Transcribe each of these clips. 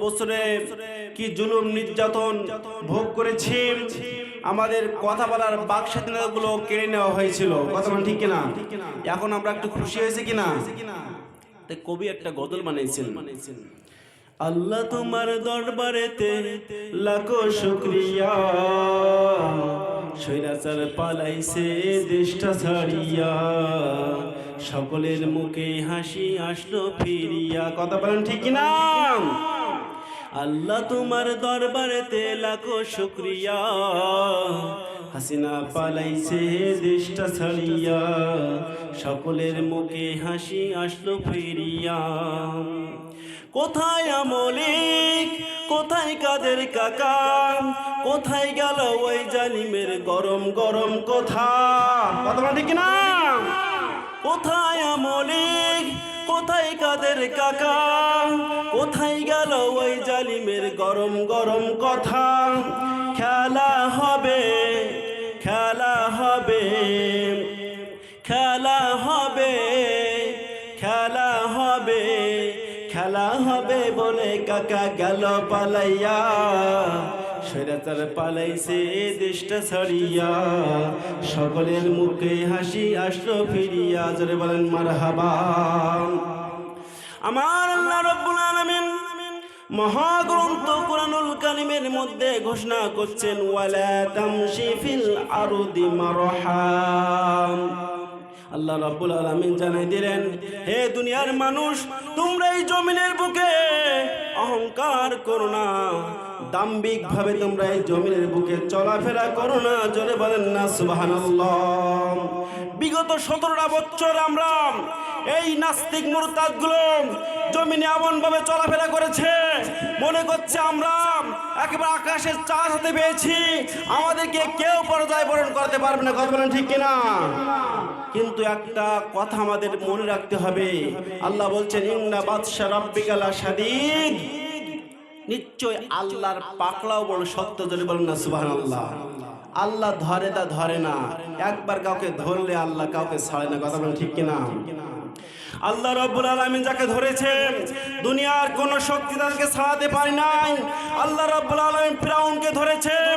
বছরে কি জুলুম নির্যাতন ভোগ করেছি। আমাদের কথা বলার বাক স্বাধীনতাগুলো কেড়ে নেওয়া হয়েছিল, কথা বলেন ঠিক কিনা? এখন আমরা একটু খুশি হয়েছে কিনা? তাই কবি একটা গজল বানিয়েছেন, আল্লাহ তোমার দরবারেতে লাখো শুকরিয়া, স্বৈরাচার পালাইছে দেশটা ছাড়িয়া, সকলের মুখে হাসি আসলো ফিরিয়া, কথা বলেন ঠিক কিনা? আল্লাহ তোমার দরবারেতে লাখো শুকরিয়া, হাসিনা পালাইছে দেশটা ছাড়িয়া, সকলের মুখে হাসি আসলো ফিরিয়া। কোথায় আমলিক, কোথায় কাদের কাকা, কোথায় গেল ওই জালিমের গরম গরম কথা, কথা বলেন ঠিক না? কোথায় আমলিক, কোথায় কাদের কাকা, কোথায় গেল ওই জালিমের গরম গরম কথা। খেলা হবে, খেলা হবে, খেলা হবে, খেলা হবে, খেলা হবে বলে কাকা গেল পালাইয়া, স্বৈরাচার পালাইছে দেশটা ছাড়িয়া, সকলের মুখে হাসি আসলো ফিরিয়া। জোরে বলেন মারহাবা। আমার আল্লাহ রাব্বুল আলামিন মহাগ্রন্থ কুরআনুল কারীমের মধ্যে ঘোষণা করছেন, ওয়ালা তামশি ফিল আরদি মারহা। আল্লাহ রাব্বুল আলামিন জানাই দিলেন, হে দুনিয়ার মানুষ, তোমরা এই জমিনের বুকে অহংকার করো না, দাম্ভিক ভাবে তোমরা এই জমিনের বুকে চলাফেরা করো না। জোরে বলেন না সুবহানাল্লাহ। বিগত 17টা বছর আমরা এই নাস্তিক মুরতাদগুলো জমিনে এমন ভাবে চলাফেরা করেছে, মনে করছে আমরা একেবারে আকাশের চাঁদ হাতে পেয়েছি, আমাদেরকে কেউ পরাজয় বরণ করতে পারবে না, কথা বলেন ঠিক কিনা? কিন্তু একটা কথা আমাদের মনে রাখতে হবে, আল্লাহ বলছেন ইন্না বাতশা রাব্বিকা লাশাদীদ, নিশ্চয় আল্লাহর পাকড়াও বড় শক্ত। যদি বলেন না সুবহানাল্লাহ। আল্লাহ ধরে তা ধরে না, একবার কাউকে ধরলে আল্লাহ কাউকে ছাড়ে না, কথা বলেন ঠিক কিনা? আল্লাহ রাব্বুল আলামিন যাকে ধরেছেন দুনিয়ার কোন শক্তি তাকে ছাড়াতে পারে নাই। আল্লাহ রাব্বুল আলামিন ফিরাউনকে ধরেছেন,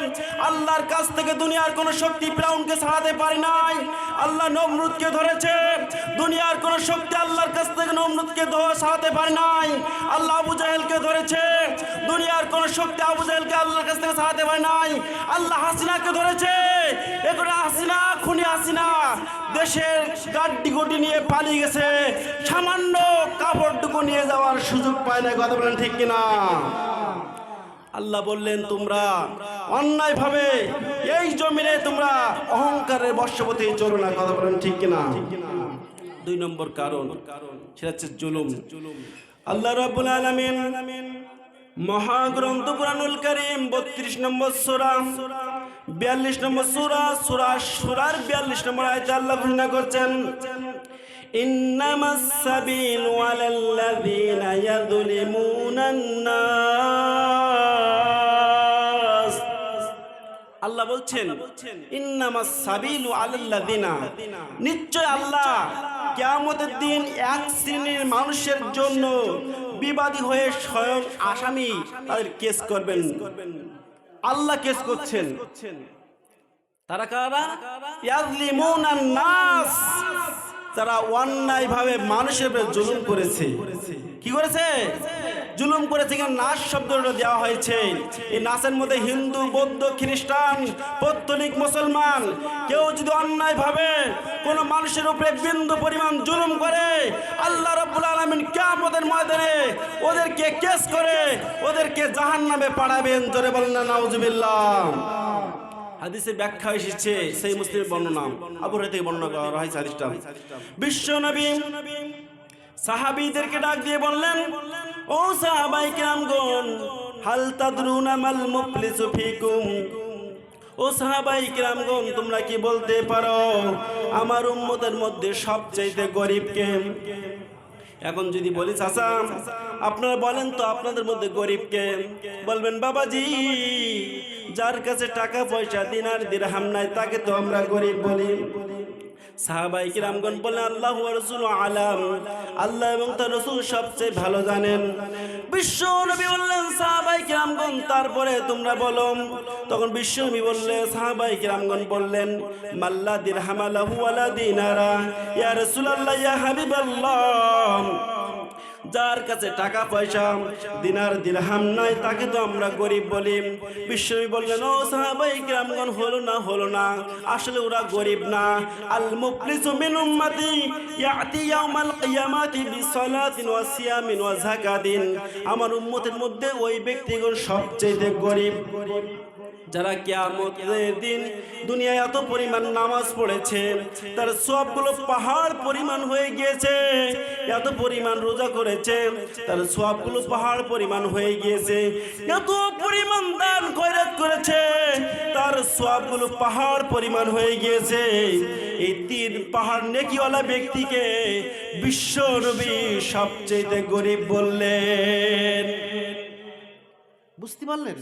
আল্লাহর কাছ থেকে দুনিয়ার কোন শক্তি ফিরাউনকে ছাড়াতে পারে নাই। আল্লাহ নমরুদকে ধরেছেন, দুনিয়ার কোন শক্তি আল্লাহর কাছ থেকে নমরুদকে ছাড়াতে পারে নাই। আল্লাহ আবু জাহেলকে ধরেছে, দুনিয়ার কোন শক্তি আবু জাহেলকে আল্লাহর কাছ থেকে ছাড়াতে পারে নাই। আল্লাহ হাসিনাকে ধরেছে, এখন হাসিনা খুনি হাসিনা দেশের গাড্ডি গুটি নিয়ে পালিয়ে গেছে, সামান্য কাপড়টুকু নিয়ে যাওয়ার সুযোগ পায় না, কথা বলেন ঠিক কিনা? আল্লাহ বললেন তোমরা অন্যায় ভাবে এই জমিনে তোমরা অহংকারের বশবর্তী চলো না, কথা বলেন ঠিক কিনা? 2 নম্বর কারণ সেটা হচ্ছে জুলুম। আল্লাহ রাব্বুল আলামিন মহাগ্রন্থ কুরআনুল কারীম 32 নম্বর সূরা 42 নম্বর সূরার 42 নম্বর আয়াতে আল্লাহ ঘোষণা করছেন, ইন্নামাস সাবিলু আলাল্লাযীনা ইয়াযলিমুনান নাস। আল্লাহ বলছেন ইন্নামাস সাবিলু আলাল্লাযীনা, নিশ্চয় আল্লাহ কিয়ামতের দিন এক শ্রেণীর মানুষের জন্য বিবাদী হয়ে স্বয়ং আসামি তাদের কেস করবেন। আল্লাহ কেস করছেন, তারা কারা? ইয়াযলিমুনান নাস, তারা অন্যায় ভাবে মানুষের উপর জুলুম করেছে। কি করেছে? জুলুম করেছে। নাস শব্দটা দেওয়া হয়েছে, এই নাসের মধ্যে হিন্দু, বৌদ্ধ, খ্রিস্টান, পৌত্তলিক, মুসলমান কেউ যদি অন্যায় ভাবে কোন মানুষের উপরে বিন্দু পরিমাণ জুলুম করে, আল্লাহ রাব্বুল আলামিন কিয়ামতের ময়দানে ওদেরকে কেস করে ওদেরকে জাহান্নামে পাঠাবেন। জোরে বলেন না নাউজুবিল্লাহ। হাদিসে ব্যাখ্যা এসেছে, সেই মুসলিমের বর্ণনা, আবু হুরায়রা থেকে বর্ণনা করা হয়েছে হাদিসটা। বিশ্ব নবী সাহাবীদেরকে ডাক দিয়ে বললেন, ও সাহাবায়ে কিরামগণ, হাল তাদরুনা মাল মুফলিসু ফিকুম, ও সাহাবায়ে কিরামগণ তোমরা কি বলতে পারো আমার উম্মতের মধ্যে সবচেয়ে গরীব কে? এখন যদি বলি চাচা আপনারা বলেন তো আপনাদের মধ্যে গরীব কে? বলবেন বাবাজি যার কাছে টাকা পয়সা দিনার দিরহাম নাই তাকে তো আমরা গরীব বলি। সাহাবায়ে কিরামগণ বলেন আল্লাহু ওয়া রাসূলু আলাম, আল্লাহ এবং তার রাসূল সবচেয়ে ভালো জানেন। বিশ্ব নবী বললেন সাহাবায়ে কিরামগণ তারপরে তোমরা বলো। তখন বিশ্ব নবী বললেন, সাহাবায়ে কিরামগণ বললেন মাল্লা দিরহামা লাহু ওয়ালা দিনারা, ইয়া রাসূলুল্লাহ ইয়া হাবিবাল্লাহ, যার কাছে টাকা পয়সা দিনার দিরহাম নাই তাকে তো আমরা গরিব বলি। বিশ্বনবী বললেন, ও সাহাবায়ে কিরামগণ, হলো না, আসলে ওরা গরিব না। আল মুফলিসু মিন উম্মতি ইয়াতি ইয়াউমাল কিয়ামাতি বিসসালাতিন ওয়া সিয়ামিন ওয়া যাকাতিন, আমার উম্মতের মধ্যে ওই ব্যক্তিগণ সবচেয়ে গরিব যারা কিয়ামতের দিন দুনিয়ায় এত পরিমাণ নামাজ পড়েছে, তার সওয়াবগুলো পাহাড় পরিমাণ হয়ে গিয়েছে। এত পরিমাণ রোজা করেছে, তার সওয়াবগুলো পাহাড় পরিমাণ হয়ে গিয়েছে। এত পরিমাণ দান খয়রাত করেছে, তার সওয়াবগুলো পাহাড় পরিমাণ হয়ে গিয়েছে। এই তিন পাহাড় নেকিওয়ালা ব্যক্তিকে বিশ্ব নবী সবচেয়ে গরিব বললেন। বুঝতে পারলেন?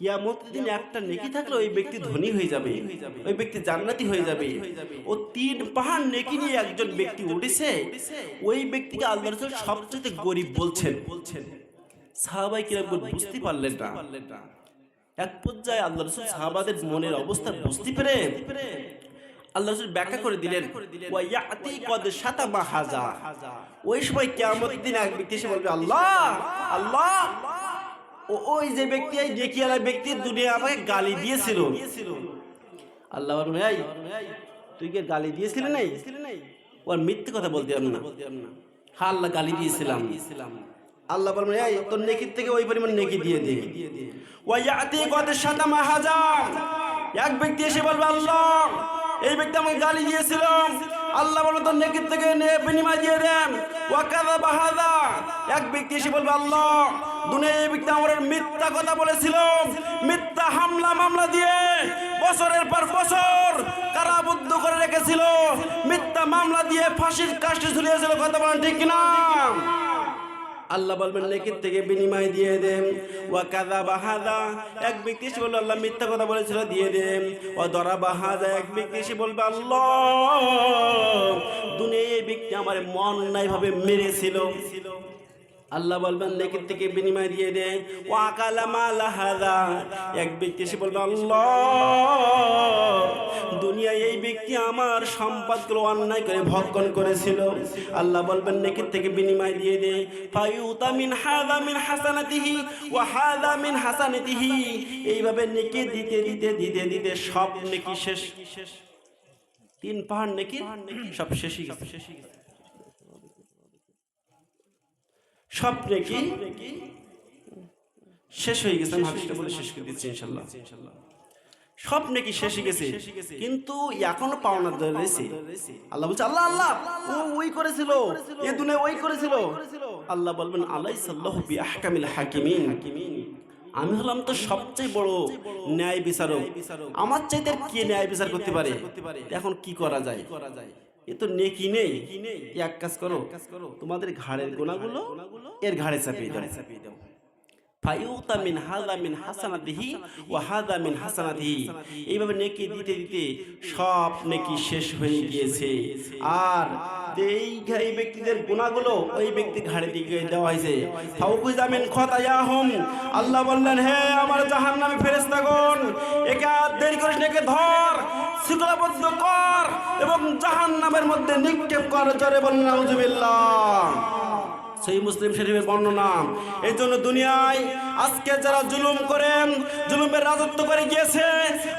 কিয়ামতের দিন একটা নেকি থাকলে ওই ব্যক্তি ধনী হয়ে যাবে, ওই ব্যক্তি জান্নাতি হয়ে যাবে। ও তিন পাহাড় নেকি নিয়ে একজন ব্যক্তি উঠেছে, ওই ব্যক্তিকে আল্লাহর রাসূল সবচেয়ে গরিব বলছেন। সাহাবায়ে কিরামগণ বুঝতে পারলেন না। এক পর্যায়ে আল্লাহর রাসূল সাহাবাদের মনের অবস্থা বুঝতে পেরে আল্লাহর রাসূল ব্যাখ্যা করে দিলেন, ওয়া ইয়াতি কদ শাতামা হাজা, ওই সময় কিয়ামতের দিন এক ব্যক্তি এসে বলবে, আল্লাহ আল্লাহ, ওই যে ব্যক্তি, এই নেকিওয়ালা ব্যক্তি দুনিয়া আমাকে গালি দিয়েছিল। আল্লাহ বলবেন, এই তুই কি গালি দিয়েছিলি? নাই, ওর মিথ্যে কথা বলতে পারবো না। হ্যাঁ আল্লাহ গালি দিয়েছিলাম। আল্লাহ বলবেন, এই তোর নেকির থেকে ওই পরিমাণ নেকি দিয়ে দে। ওয়া ইয়াতি কদ শাতামা হাজা, এক ব্যক্তি এসে বলবে, আল্লাহ এই ব্যক্তি আমাকে গালি দিয়েছিল। আল্লাহ বলবেন, তোর নেকির থেকে বিনিময় দিয়ে দেন। ওয়া কাযাবা হাযা, এক ব্যক্তি এসে বলবে, আল্লাহ দুনিয়ায় এই ব্যক্তি আমার মিথ্যা কথা বলেছিল, মিথ্যা মামলা দিয়ে বছরের পর বছর কারাবদ্ধ করে রেখেছিল, মিথ্যা মামলা দিয়ে ফাঁসির কাস্টে ঝুলিয়েছিল। কথা বলেন ঠিক কিনা? আল্লাহ বলবেন নেকির থেকে বিনিময় দিয়ে দেন। ওয়া কাযাবা হাযা, এক ব্যক্তি এসে বলবে, আল্লাহ মিথ্যা কথা বলেছিল, দিয়ে দেন। ওয়া দরাবা হাযা, এক ব্যক্তি এসে বলবে, আল্লাহ দুনিয়ায় এই ব্যক্তি আমার অন্যায় ভাবে মেরেছিল। আল্লাহ বলবেন নেকির থেকে বিনিময় দিয়ে দে। ওয়া আকালা মাল হাযা, এক ব্যক্তি এসে বলবে, আল্লাহ দুনিয়ায় এই ব্যক্তি আমার সম্পদগুলো অন্যায় করে ভক্ষণ করেছিল। আল্লাহ বলবেন নেকির থেকে বিনিময় দিয়ে দে। ফায়ুতা মিন হাযা মিন হাসানাতিহি ওয়া হাযা মিন হাসানাতিহি, এইভাবে নেকি দিতে দিতে দিতে দিতে সব নেকি শেষ। তিন পাহাড় নেকি সব শেষ হয়ে গেছে। সব নেকি শেষ হয়ে গেছে। হাদিসটা বলে শেষ করে দিচ্ছি ইনশাআল্লাহ। সব নেকি শেষ হয়ে গেছে, কিন্তু এখনো পাওনা রয়েছে। আল্লাহ বলছে, আল্লাহ আল্লাহ ও ওই করেছিল, এই দুনিয়ায় ওই করেছিল। আল্লাহ বলবেন, আলাইসাল্লাহু বিআহকামিল হাকিমিন, আমি হলাম তো সবচেয়ে বড় ন্যায় বিচারক, আমার চাইতে কে ন্যায় বিচার করতে পারে? এখন কি করা যায়? এ তো নেকি নেই। এক কাজ করো, তোমাদের ঘাড়ের গোনাগুলো এর ঘাড়ে চাপিয়ে দাও। ফায়ুতা মিন হাযা মিন হাসানাতিহি ওয়া হাযা মিন হাসানাতিহি, এইভাবে নেকি দিতে দিতে সব নেকি শেষ হয়ে গিয়েছে। আর এই ব্যক্তিদের গুনাহগুলো ওই ব্যক্তি ঘাড়ে দিকে দেওয়া হয়েছে। ফাউকুজা মিন খতায়াহুম, আল্লাহ বললেন, হে আমার জাহান্নামী ফেরেশতাগণ, একে আর দেরি করিস না, একে ধর, শিকলাবদ্ধ কর এবং জাহান্নামের মধ্যে নিক্ষেপ কর। জোরে বলেন নাউযুবিল্লাহ। সেই মুসলিম শরীফের বর্ণনা। এই জন্য দুনিয়ায় আজকে যারা জুলুম করেন, জুলুমের রাজত্ব করে গিয়েছে,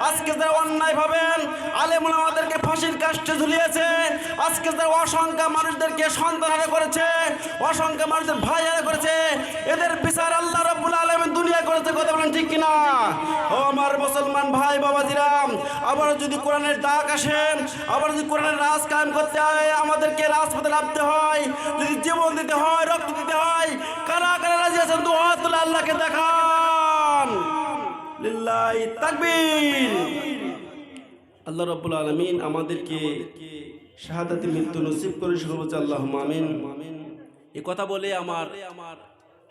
আজকে যারা অন্যায় ভাবেন আলেম ওলামাদেরকে ফাঁসির কাস্টে ঝুলিয়েছে, আজকে যারা অসংখ্য মানুষদেরকে সন্তানহারা করেছে, অসংখ্য মানুষদের ভাইহারা করেছে, এদের বিচার আল্লাহ রাব্বুল আলামিন দুনিয়া করেছে। কথা বলেন ঠিক কিনা? ও আমার মুসলমান ভাই বাবাজিরা, আবার যদি কোরআনের ডাক আসেন, আবার যদি কোরআনের রাজ কায়েম করতে হয়, আমাদেরকে রাজপথে নামতে হয়, যদি জীবন দিতে হয়, রক্ত দিতে হয়, কারা কারা রাজি আছেন? দুই হাত তুলে আল্লাহকে দেখান। লিল্লাহি তাকবীর। আল্লাহ রাব্বুল আলামিন আমাদেরকে শাহাদাতি মৃত্যু নসিব করে সর্বোচ্চ আল্লাহুম্মা আমিন। এই কথা বলে আমার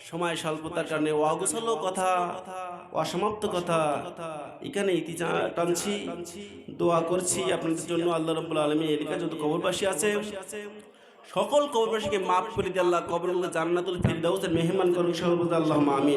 সময় স্বল্পতার কারণে অগুছালো কথা, অসমাপ্ত কথা এখানে ইতি টানছি। দোয়া করছি আপনাদের জন্য, আল্লাহ রাব্বুল আলামিন এলাকা যত কবরবাসী আছে সকল কবরবাসীকে মাফ করে দিয়ে আল্লাহ কবরগুলো জান্নাতুল ফিরদাউসের মেহমান করুন সর্বদা, আল্লাহুম্মা আমিন।